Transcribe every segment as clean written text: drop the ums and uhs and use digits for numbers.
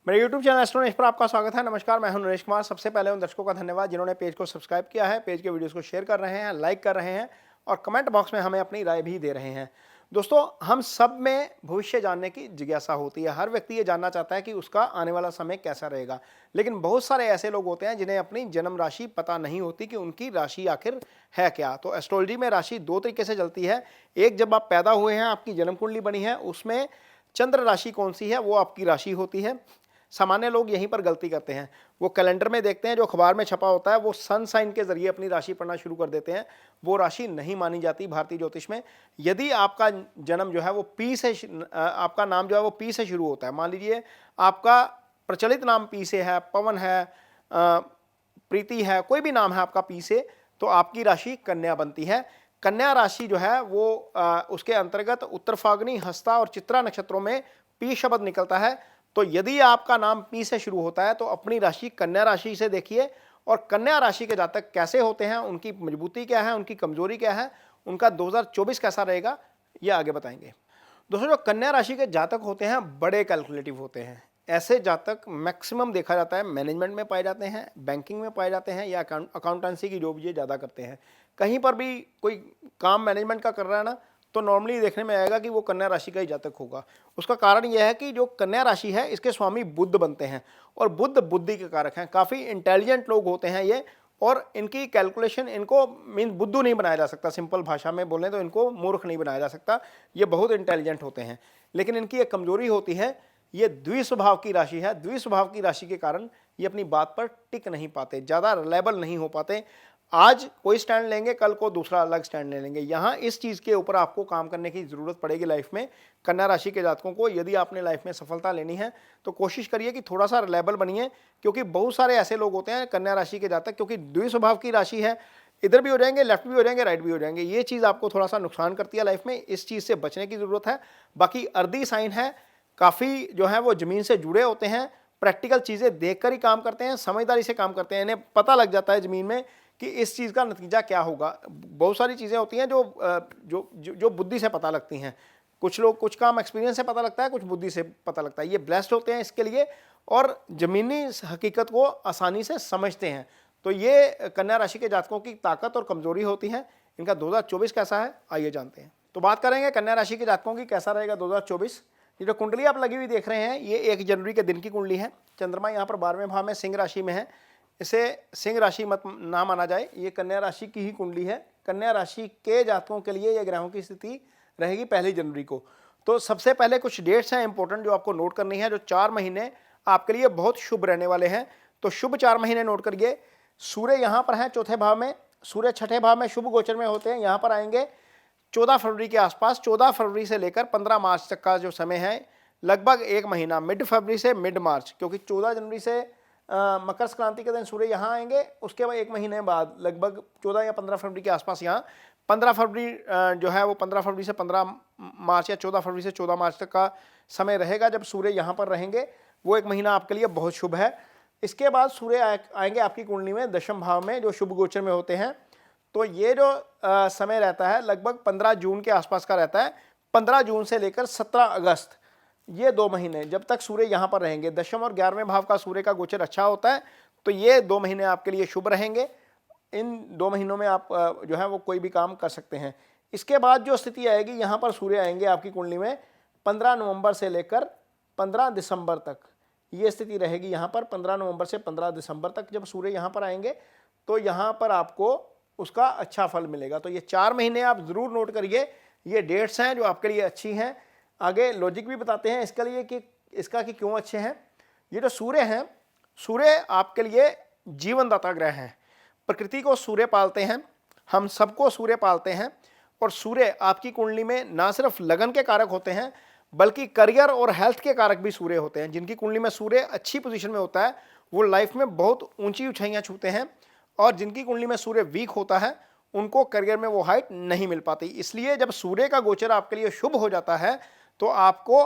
मेरे YouTube channel astro Naresh पर आपका स्वागत है। नमस्कार, मैं हूं नरेश कुमार। सबसे पहले उन दर्शकों का धन्यवाद जिन्होंने पेज को सब्सक्राइब किया है, पेज के वीडियोस को शेयर कर रहे हैं, लाइक कर रहे हैं और कमेंट बॉक्स में हमें अपनी राय भी दे रहे हैं। दोस्तों, हम सब में भविष्य जानने की जिज्ञासा होती है। हर व्यक्ति ये जानना चाहता है कि उसका आने वाला समय कैसा रहेगा, लेकिन बहुत सारे ऐसे लोग होते हैं जिन्हें अपनी जन्म राशि पता नहीं होती कि उनकी राशि आखिर है क्या। तो एस्ट्रोलॉजी में राशि दो तरीके से चलती है। एक, जब आप पैदा हुए हैं, आपकी जन्म कुंडली बनी है, उसमें चंद्र राशि कौन सी है वो आपकी राशि होती है। सामान्य लोग यहीं पर गलती करते हैं, वो कैलेंडर में देखते हैं, जो अखबार में छपा होता है, वो सन साइन के जरिए अपनी राशि पढ़ना शुरू कर देते हैं। वो राशि नहीं मानी जाती भारतीय ज्योतिष में। यदि आपका जन्म जो है वो पी से आपका नाम जो है वो पी से शुरू होता है, मान लीजिए आपका प्रचलित नाम पी से है, पवन है, प्रीति है, कोई भी नाम है आपका पी से, तो आपकी राशि कन्या बनती है। कन्या राशि जो है वो उसके अंतर्गत उत्तर फाल्गुनी, हस्ता और चित्रा नक्षत्रों में पी शब्द निकलता है। तो यदि आपका नाम पी से शुरू होता है तो अपनी राशि कन्या राशि से देखिए, और कन्या राशि के जातक कैसे होते हैं, उनकी मजबूती क्या है, उनकी कमजोरी क्या है, उनका 2024 कैसा रहेगा, ये आगे बताएंगे। दोस्तों, जो कन्या राशि के जातक होते हैं बड़े कैलकुलेटिव होते हैं। ऐसे जातक मैक्सिमम देखा जाता है मैनेजमेंट में पाए जाते हैं, बैंकिंग में पाए जाते हैं, या अकाउंटेंसी की जॉब ये ज़्यादा करते हैं। कहीं पर भी कोई काम मैनेजमेंट का कर रहा है ना, तो नॉर्मली देखने में आएगा कि वो कन्या राशि का ही जातक होगा। उसका कारण यह है कि जो कन्या राशि है, इसके स्वामी बुध बनते हैं, और बुध बुद्धि के कारक हैं। काफ़ी इंटेलिजेंट लोग होते हैं ये, और इनकी कैलकुलेशन, इनको मीन बुद्धू नहीं बनाया जा सकता। सिंपल भाषा में बोलें तो इनको मूर्ख नहीं बनाया जा सकता। ये बहुत इंटेलिजेंट होते हैं, लेकिन इनकी एक कमजोरी होती है, ये द्विस्वभाव की राशि है। द्विस्वभाव की राशि के कारण ये अपनी बात पर टिक नहीं पाते, ज़्यादा रिलायबल नहीं हो पाते। आज कोई स्टैंड लेंगे, कल को दूसरा अलग स्टैंड ले लेंगे। यहाँ इस चीज़ के ऊपर आपको काम करने की ज़रूरत पड़ेगी लाइफ में। कन्या राशि के जातकों को यदि आपने लाइफ में सफलता लेनी है तो कोशिश करिए कि थोड़ा सा रिलायबल बनिए, क्योंकि बहुत सारे ऐसे लोग होते हैं कन्या राशि के जातक, क्योंकि द्विस्वभाव की राशि है, इधर भी हो जाएंगे, लेफ्ट भी हो जाएंगे, राइट भी हो जाएंगे। ये चीज़ आपको थोड़ा सा नुकसान करती है लाइफ में, इस चीज़ से बचने की ज़रूरत है। बाकी अर्दी साइन है, काफ़ी जो है वो ज़मीन से जुड़े होते हैं, प्रैक्टिकल चीज़ें देखकर ही काम करते हैं, समझदारी से काम करते हैं। इन्हें पता लग जाता है ज़मीन में कि इस चीज़ का नतीजा क्या होगा। बहुत सारी चीज़ें होती हैं जो जो जो, जो बुद्धि से पता लगती हैं। कुछ लोग, कुछ काम एक्सपीरियंस से पता लगता है, कुछ बुद्धि से पता लगता है। ये ब्लेस्ड होते हैं इसके लिए, और ज़मीनी हकीकत को आसानी से समझते हैं। तो ये कन्या राशि के जातकों की ताकत और कमजोरी होती है। इनका 2024 कैसा है, आइए जानते हैं। तो बात करेंगे कन्या राशि के जातकों की कैसा रहेगा 2024। ये जो कुंडली आप लगी हुई देख रहे हैं, ये 1 जनवरी के दिन की कुंडली है। चंद्रमा यहाँ पर 12वें भाव में सिंह राशि में है। इसे सिंह राशि मत ना माना जाए, ये कन्या राशि की ही कुंडली है। कन्या राशि के जातकों के लिए ये ग्रहों की स्थिति रहेगी 1 जनवरी को। तो सबसे पहले कुछ डेट्स हैं इंपॉर्टेंट जो आपको नोट करनी है, जो 4 महीने आपके लिए बहुत शुभ रहने वाले हैं। तो शुभ 4 महीने नोट करिए। सूर्य यहाँ पर है 4थे भाव में, सूर्य 6ठे भाव में शुभ गोचर में होते हैं। यहाँ पर आएंगे 14 फरवरी के आसपास। 14 फरवरी से लेकर 15 मार्च तक का जो समय है, लगभग 1 महीना, मिड फरवरी से मिड मार्च, क्योंकि 14 जनवरी से मकर संक्रांति के दिन सूर्य यहाँ आएंगे, उसके बाद 1 महीने बाद लगभग 14 या 15 फरवरी के आसपास यहाँ 15 फरवरी जो है वो 15 फरवरी से 15 मार्च या 14 फरवरी से 14 मार्च तक का समय रहेगा जब सूर्य यहाँ पर रहेंगे। वो 1 महीना आपके लिए बहुत शुभ है। इसके बाद सूर्य आएंगे आपकी कुंडली में 10वें भाव में, जो शुभ गोचर में होते हैं। तो ये जो समय रहता है लगभग 15 जून के आसपास का रहता है। 15 जून से लेकर 17 अगस्त, ये 2 महीने जब तक सूर्य यहाँ पर रहेंगे। 10वें और 11वें भाव का सूर्य का गोचर अच्छा होता है, तो ये 2 महीने आपके लिए शुभ रहेंगे। इन 2 महीनों में आप जो है वो कोई भी काम कर सकते हैं। इसके बाद जो स्थिति आएगी, यहाँ पर सूर्य आएंगे आपकी कुंडली में 15 नवंबर से लेकर 15 दिसंबर तक, ये स्थिति रहेगी यहाँ पर। 15 नवंबर से 15 दिसंबर तक जब सूर्य यहाँ पर आएंगे, तो यहाँ पर आपको उसका अच्छा फल मिलेगा। तो ये 4 महीने आप ज़रूर नोट करिए। ये डेट्स हैं जो आपके लिए अच्छी हैं। आगे लॉजिक भी बताते हैं इसके लिए कि इसका कि क्यों अच्छे हैं। ये जो सूर्य हैं, सूर्य आपके लिए जीवनदाता ग्रह हैं। प्रकृति को सूर्य पालते हैं, हम सबको सूर्य पालते हैं। और सूर्य आपकी कुंडली में ना सिर्फ लगन के कारक होते हैं, बल्कि करियर और हेल्थ के कारक भी सूर्य होते हैं। जिनकी कुंडली में सूर्य अच्छी पोजीशन में होता है, वो लाइफ में बहुत ऊंची ऊंचाइयां छूते हैं, और जिनकी कुंडली में सूर्य वीक होता है, उनको करियर में वो हाइट नहीं मिल पाती। इसलिए जब सूर्य का गोचर आपके लिए शुभ हो जाता है, तो आपको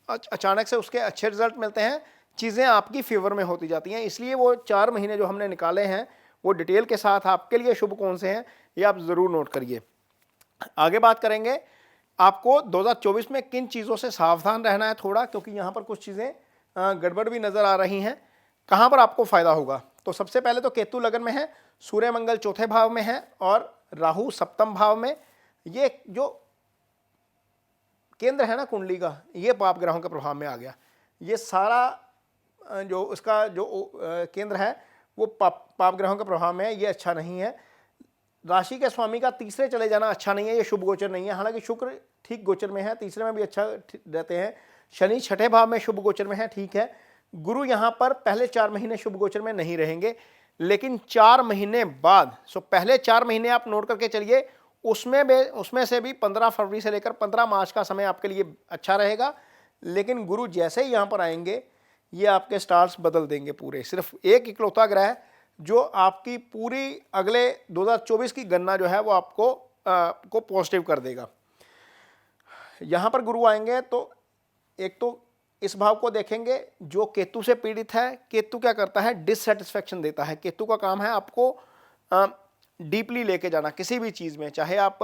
अचानक से उसके अच्छे रिजल्ट मिलते हैं, चीज़ें आपकी फेवर में होती जाती हैं। इसलिए वो 4 महीने जो हमने निकाले हैं, वो डिटेल के साथ आपके लिए शुभ कौन से हैं, ये आप ज़रूर नोट करिए। आगे बात करेंगे आपको 2024 में किन चीज़ों से सावधान रहना है थोड़ा, क्योंकि यहाँ पर कुछ चीज़ें गड़बड़ भी नज़र आ रही हैं। कहाँ पर आपको फायदा होगा? तो सबसे पहले तो केतु लगन में है, सूर्य मंगल चौथे भाव में है और राहु सप्तम भाव में। ये जो केंद्र है ना कुंडली का, ये पाप ग्रहों के प्रभाव में आ गया। ये सारा जो उसका जो केंद्र है वो पाप ग्रहों के प्रभाव में है, ये अच्छा नहीं है। राशि के स्वामी का तीसरे चले जाना अच्छा नहीं है, ये शुभ गोचर नहीं है। हालांकि शुक्र ठीक गोचर में है, तीसरे में भी अच्छा रहते हैं। शनि छठे भाव में शुभ गोचर में है, ठीक है। गुरु यहाँ पर पहले 4 महीने शुभ गोचर में नहीं रहेंगे, लेकिन 4 महीने बाद, पहले 4 महीने आप नोट करके चलिए, उसमें से भी 15 फरवरी से लेकर 15 मार्च का समय आपके लिए अच्छा रहेगा। लेकिन गुरु जैसे ही यहाँ पर आएंगे, ये आपके स्टार्स बदल देंगे पूरे। सिर्फ एक इकलौता ग्रह जो आपकी पूरी अगले 2024 की गणना जो है वो आपको को पॉजिटिव कर देगा। यहाँ पर गुरु आएंगे तो एक तो इस भाव को देखेंगे जो केतु से पीड़ित है। केतु क्या करता है? डिससेटिस्फेक्शन देता है। केतु का काम है आपको डीपली लेके जाना किसी भी चीज़ में, चाहे आप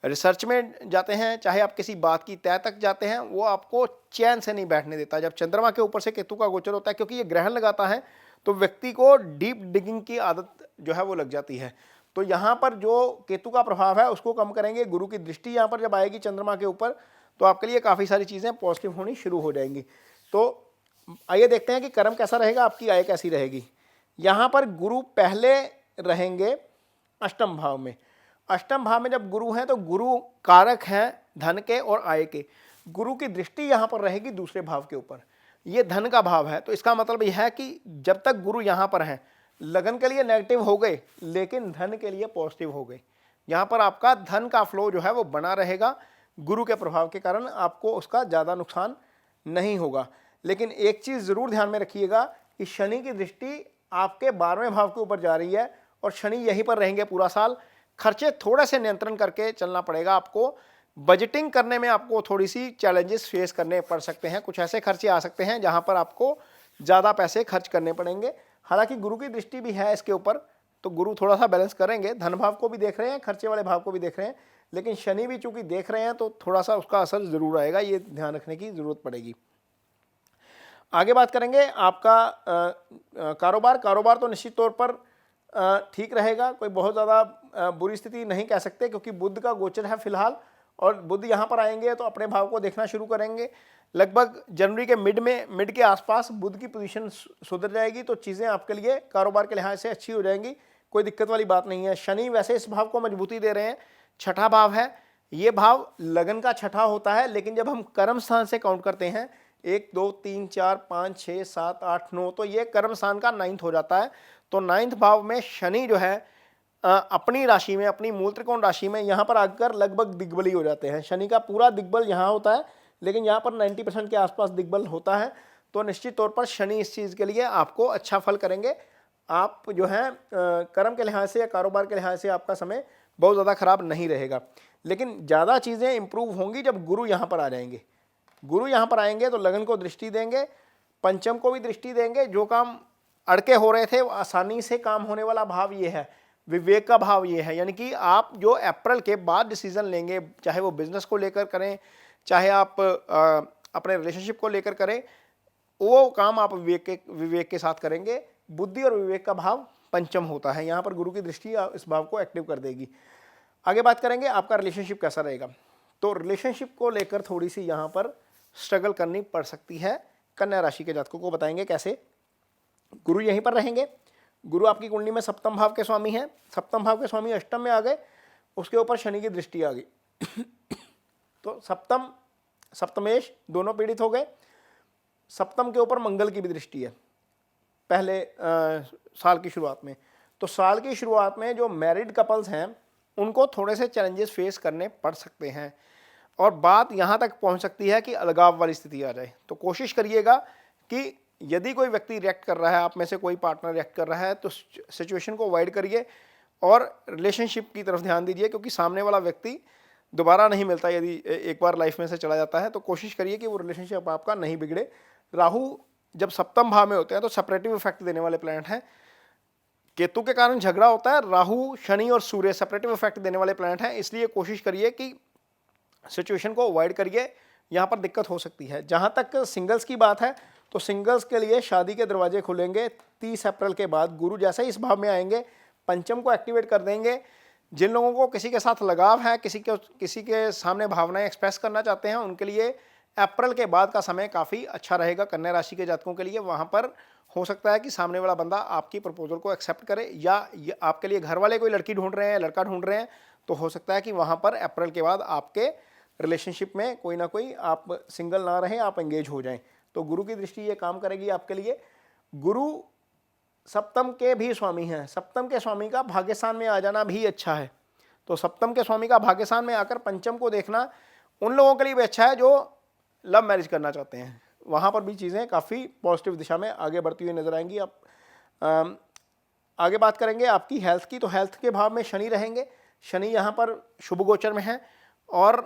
रिसर्च में जाते हैं, चाहे आप किसी बात की तय तक जाते हैं, वो आपको चैन से नहीं बैठने देता। जब चंद्रमा के ऊपर से केतु का गोचर होता है, क्योंकि ये ग्रहण लगाता है, तो व्यक्ति को डीप डिगिंग की आदत जो है वो लग जाती है। तो यहाँ पर जो केतु का प्रभाव है उसको कम करेंगे। गुरु की दृष्टि यहाँ पर जब आएगी चंद्रमा के ऊपर, तो आपके लिए काफ़ी सारी चीज़ें पॉजिटिव होनी शुरू हो जाएंगी। तो आइए देखते हैं कि कर्म कैसा रहेगा, आपकी आय कैसी रहेगी। यहाँ पर गुरु पहले रहेंगे अष्टम भाव में। अष्टम भाव में जब गुरु हैं तो गुरु कारक हैं धन के और आय के। गुरु की दृष्टि यहाँ पर रहेगी दूसरे भाव के ऊपर, ये धन का भाव है। तो इसका मतलब यह है कि जब तक गुरु यहाँ पर हैं, लगन के लिए नेगेटिव हो गए लेकिन धन के लिए पॉजिटिव हो गए। यहाँ पर आपका धन का फ्लो जो है वो बना रहेगा। गुरु के प्रभाव के कारण आपको उसका ज़्यादा नुकसान नहीं होगा। लेकिन एक चीज़ ज़रूर ध्यान में रखिएगा कि शनि की दृष्टि आपके 12वें भाव के ऊपर जा रही है और शनि यहीं पर रहेंगे पूरा साल। खर्चे थोड़े से नियंत्रण करके चलना पड़ेगा आपको। बजटिंग करने में आपको थोड़ी सी चैलेंजेस फेस करने पड़ सकते हैं। कुछ ऐसे खर्चे आ सकते हैं जहां पर आपको ज़्यादा पैसे खर्च करने पड़ेंगे। हालांकि गुरु की दृष्टि भी है इसके ऊपर, तो गुरु थोड़ा सा बैलेंस करेंगे। धन भाव को भी देख रहे हैं, खर्चे वाले भाव को भी देख रहे हैं, लेकिन शनि भी चूंकि देख रहे हैं तो थोड़ा सा उसका असर ज़रूर आएगा। ये ध्यान रखने की ज़रूरत पड़ेगी। आगे बात करेंगे आपका कारोबार तो निश्चित तौर पर ठीक रहेगा। कोई बहुत ज़्यादा बुरी स्थिति नहीं कह सकते, क्योंकि बुध का गोचर है फिलहाल, और बुध यहाँ पर आएंगे तो अपने भाव को देखना शुरू करेंगे। लगभग जनवरी के मिड के आसपास बुध की पोजीशन सुधर जाएगी, तो चीज़ें आपके लिए कारोबार के लिहाज से अच्छी हो जाएंगी। कोई दिक्कत वाली बात नहीं है। शनि वैसे इस भाव को मजबूती दे रहे हैं, छठा भाव है। ये भाव लगन का छठा होता है, लेकिन जब हम कर्म स्थान से काउंट करते हैं 1 2 3 4 5 6 7 8 9, तो ये कर्म स्थान का 9th हो जाता है। तो 9th भाव में शनि जो है अपनी राशि में, अपनी मूल त्रिकोण राशि में यहाँ पर आकर लगभग दिग्बली हो जाते हैं। शनि का पूरा दिग्बल यहाँ होता है, लेकिन यहाँ पर 90% के आसपास दिग्बल होता है। तो निश्चित तौर पर शनि इस चीज़ के लिए आपको अच्छा फल करेंगे। आप जो है कर्म के लिहाज से या कारोबार के लिहाज से आपका समय बहुत ज़्यादा खराब नहीं रहेगा। लेकिन ज़्यादा चीज़ें इंप्रूव होंगी जब गुरु यहाँ पर आ जाएंगे। गुरु यहाँ पर आएंगे तो लगन को दृष्टि देंगे, पंचम को भी दृष्टि देंगे। जो काम अड़के हो रहे थे आसानी से काम होने वाला भाव ये है, विवेक का भाव ये है। यानी कि आप जो अप्रैल के बाद डिसीजन लेंगे, चाहे वो बिजनेस को लेकर करें, चाहे आप अपने रिलेशनशिप को लेकर करें, वो काम आप विवेक के साथ करेंगे। बुद्धि और विवेक का भाव पंचम होता है, यहाँ पर गुरु की दृष्टि इस भाव को एक्टिव कर देगी। आगे बात करेंगे आपका रिलेशनशिप कैसा रहेगा। तो रिलेशनशिप को लेकर थोड़ी सी यहाँ पर स्ट्रगल करनी पड़ सकती है। कन्या राशि के जातकों को बताएंगे कैसे। गुरु यहीं पर रहेंगे। गुरु आपकी कुंडली में सप्तम भाव के स्वामी हैं। सप्तम भाव के स्वामी अष्टम में आ गए, उसके ऊपर शनि की दृष्टि आ गई तो सप्तमेश दोनों पीड़ित हो गए। सप्तम के ऊपर मंगल की भी दृष्टि है पहले साल की शुरुआत में। तो साल की शुरुआत में जो मैरिड कपल्स हैं उनको थोड़े से चैलेंजेस फेस करने पड़ सकते हैं, और बात यहाँ तक पहुँच सकती है कि अलगाव वाली स्थिति आ जाए। तो कोशिश करिएगा कि यदि कोई व्यक्ति रिएक्ट कर रहा है, आप में से कोई पार्टनर रिएक्ट कर रहा है, तो सिचुएशन को अवॉइड करिए और रिलेशनशिप की तरफ ध्यान दीजिए, क्योंकि सामने वाला व्यक्ति दोबारा नहीं मिलता। यदि एक बार लाइफ में से चला जाता है तो कोशिश करिए कि वो रिलेशनशिप आपका नहीं बिगड़े। राहु जब सप्तम भाव में होते हैं तो सेपरेटिव इफेक्ट देने वाले प्लैनेट हैं। केतु के कारण झगड़ा होता है, राहु शनि और सूर्य सेपरेटिव इफेक्ट देने वाले प्लैनेट हैं। इसलिए कोशिश करिए कि सिचुएशन को अवॉइड करिए, यहाँ पर दिक्कत हो सकती है। जहाँ तक सिंगल्स की बात है तो सिंगल्स के लिए शादी के दरवाजे खुलेंगे 30 अप्रैल के बाद। गुरु जैसे ही इस भाव में आएंगे पंचम को एक्टिवेट कर देंगे। जिन लोगों को किसी के साथ लगाव है, किसी के सामने भावनाएं एक्सप्रेस करना चाहते हैं, उनके लिए अप्रैल के बाद का समय काफ़ी अच्छा रहेगा। कन्या राशि के जातकों के लिए वहाँ पर हो सकता है कि सामने वाला बंदा आपकी प्रपोजल को एक्सेप्ट करे, या आपके लिए घर वाले कोई लड़की ढूंढ रहे हैं, लड़का ढूंढ रहे हैं, तो हो सकता है कि वहाँ पर अप्रैल के बाद आपके रिलेशनशिप में कोई ना कोई, आप सिंगल ना रहें, आप एंगेज हो जाएं। तो गुरु की दृष्टि ये काम करेगी आपके लिए। गुरु सप्तम के भी स्वामी हैं। सप्तम के स्वामी का भाग्यस्थान में आ जाना भी अच्छा है। तो सप्तम के स्वामी का भाग्यस्थान में आकर पंचम को देखना उन लोगों के लिए भी अच्छा है जो लव मैरिज करना चाहते हैं। वहाँ पर भी चीज़ें काफ़ी पॉजिटिव दिशा में आगे बढ़ती हुई नजर आएंगी। आप आगे बात करेंगे आपकी हेल्थ की। तो हेल्थ के भाव में शनि रहेंगे। शनि यहाँ पर शुभ गोचर में है और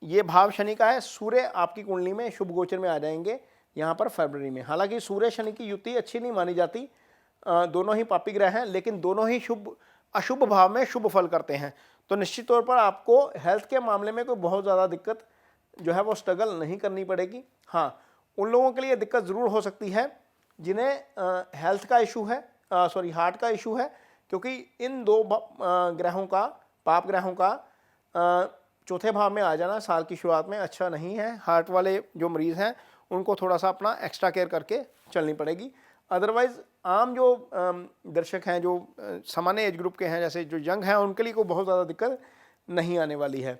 ये भाव शनि का है। सूर्य आपकी कुंडली में शुभ गोचर में आ जाएंगे यहाँ पर फरवरी में। हालांकि सूर्य शनि की युति अच्छी नहीं मानी जाती, दोनों ही पापी ग्रह हैं, लेकिन दोनों ही शुभ अशुभ भाव में शुभ फल करते हैं। तो निश्चित तौर पर आपको हेल्थ के मामले में कोई बहुत ज़्यादा दिक्कत जो है वो स्ट्रगल नहीं करनी पड़ेगी। हाँ, उन लोगों के लिए दिक्कत ज़रूर हो सकती है जिन्हें हेल्थ का इशू है, हार्ट का इशू है, क्योंकि इन दो ग्रहों का, पाप ग्रहों का चौथे भाव में आ जाना साल की शुरुआत में अच्छा नहीं है। हार्ट वाले जो मरीज़ हैं उनको थोड़ा सा अपना एक्स्ट्रा केयर करके चलनी पड़ेगी। अदरवाइज़ आम जो दर्शक हैं, जो सामान्य एज ग्रुप के हैं, जैसे जो यंग हैं, उनके लिए कोई बहुत ज़्यादा दिक्कत नहीं आने वाली है।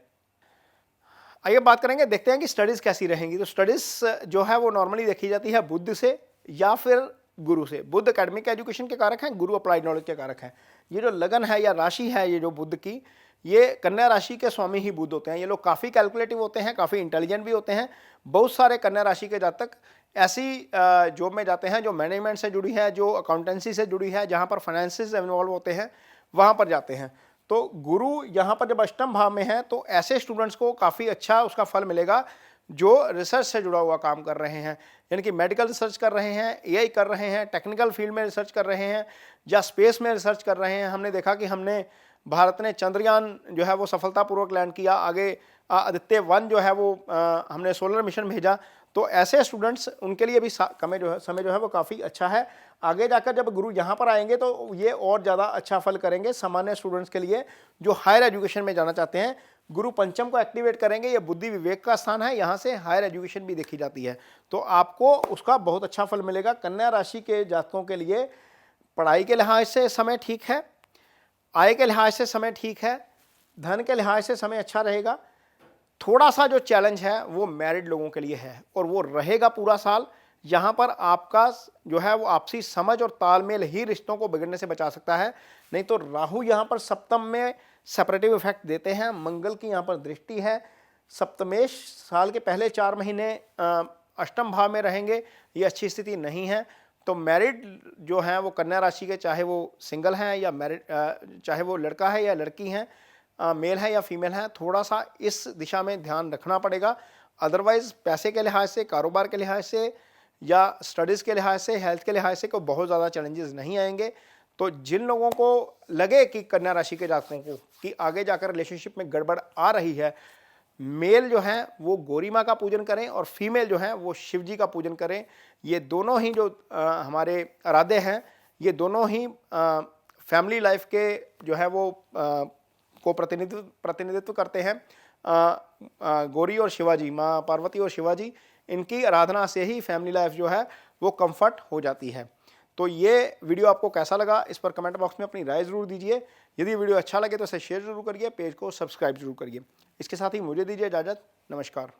आइए बात करेंगे, देखते हैं कि स्टडीज़ कैसी रहेंगी। तो स्टडीज़ जो है वो नॉर्मली देखी जाती है बुध से या फिर गुरु से। बुध एकेडमिक एजुकेशन के कारक हैं, गुरु अप्लाइड नॉलेज के कारक हैं। ये जो लगन है या राशि है, ये जो बुध की, ये कन्या राशि के स्वामी ही बुध होते हैं। ये लोग काफ़ी कैलकुलेटिव होते हैं, काफ़ी इंटेलिजेंट भी होते हैं। बहुत सारे कन्या राशि के जातक ऐसी जॉब में जाते हैं जो मैनेजमेंट से जुड़ी है, जो अकाउंटेंसी से जुड़ी है, जहाँ पर फाइनेंसिस इन्वॉल्व होते हैं, वहाँ पर जाते हैं। तो गुरु यहाँ पर जब अष्टम भाव में है तो ऐसे स्टूडेंट्स को काफ़ी अच्छा उसका फल मिलेगा जो रिसर्च से जुड़ा हुआ काम कर रहे हैं, यानी कि मेडिकल रिसर्च कर रहे हैं, एआई कर रहे हैं, टेक्निकल फील्ड में रिसर्च कर रहे हैं, या स्पेस में रिसर्च कर रहे हैं। हमने देखा कि भारत ने चंद्रयान जो है वो सफलतापूर्वक लैंड किया, आगे आदित्य 1 जो है वो हमने सोलर मिशन भेजा। तो ऐसे स्टूडेंट्स, उनके लिए भी समय जो है वो काफ़ी अच्छा है। आगे जाकर जब गुरु यहाँ पर आएंगे तो ये और ज़्यादा अच्छा फल करेंगे सामान्य स्टूडेंट्स के लिए जो हायर एजुकेशन में जाना चाहते हैं। गुरु पंचम को एक्टिवेट करेंगे, ये बुद्धि विवेक का स्थान है, यहाँ से हायर एजुकेशन भी देखी जाती है, तो आपको उसका बहुत अच्छा फल मिलेगा। कन्या राशि के जातकों के लिए पढ़ाई के लिहाज से समय ठीक है, आय के लिहाज से समय ठीक है, धन के लिहाज से समय अच्छा रहेगा। थोड़ा सा जो चैलेंज है वो मैरिड लोगों के लिए है और वो रहेगा पूरा साल। यहाँ पर आपका जो है वो आपसी समझ और तालमेल ही रिश्तों को बिगड़ने से बचा सकता है। नहीं तो राहु यहाँ पर सप्तम में सेपरेटिव इफेक्ट देते हैं, मंगल की यहाँ पर दृष्टि है। सप्तमेश साल के पहले 4 महीने अष्टम भाव में रहेंगे, ये अच्छी स्थिति नहीं है। तो मैरिड जो हैं वो कन्या राशि के, चाहे वो सिंगल हैं या मैरिड, चाहे वो लड़का है या लड़की हैं, मेल है या फीमेल है, थोड़ा सा इस दिशा में ध्यान रखना पड़ेगा। अदरवाइज़ पैसे के लिहाज से, कारोबार के लिहाज से या स्टडीज़ के लिहाज से, हेल्थ के लिहाज से कोई बहुत ज़्यादा चैलेंजेस नहीं आएंगे। तो जिन लोगों को लगे कि कन्या राशि के जातकों को कि आगे जाकर रिलेशनशिप में गड़बड़ आ रही है, मेल जो हैं वो गौरी माँ का पूजन करें और फीमेल जो हैं वो शिव जी का पूजन करें। ये दोनों ही जो हमारे आराध्य हैं, ये दोनों ही फैमिली लाइफ के जो है वो को प्रतिनिधित्व करते हैं। गौरी और शिवाजी, माँ पार्वती और शिवाजी, इनकी आराधना से ही फैमिली लाइफ जो है वो कंफर्ट हो जाती है। तो ये वीडियो आपको कैसा लगा, इस पर कमेंट बॉक्स में अपनी राय ज़रूर दीजिए। यदि वीडियो अच्छा लगे तो इसे शेयर जरूर करिए, पेज को सब्सक्राइब जरूर करिए। इसके साथ ही मुझे दीजिए इजाज़त। नमस्कार।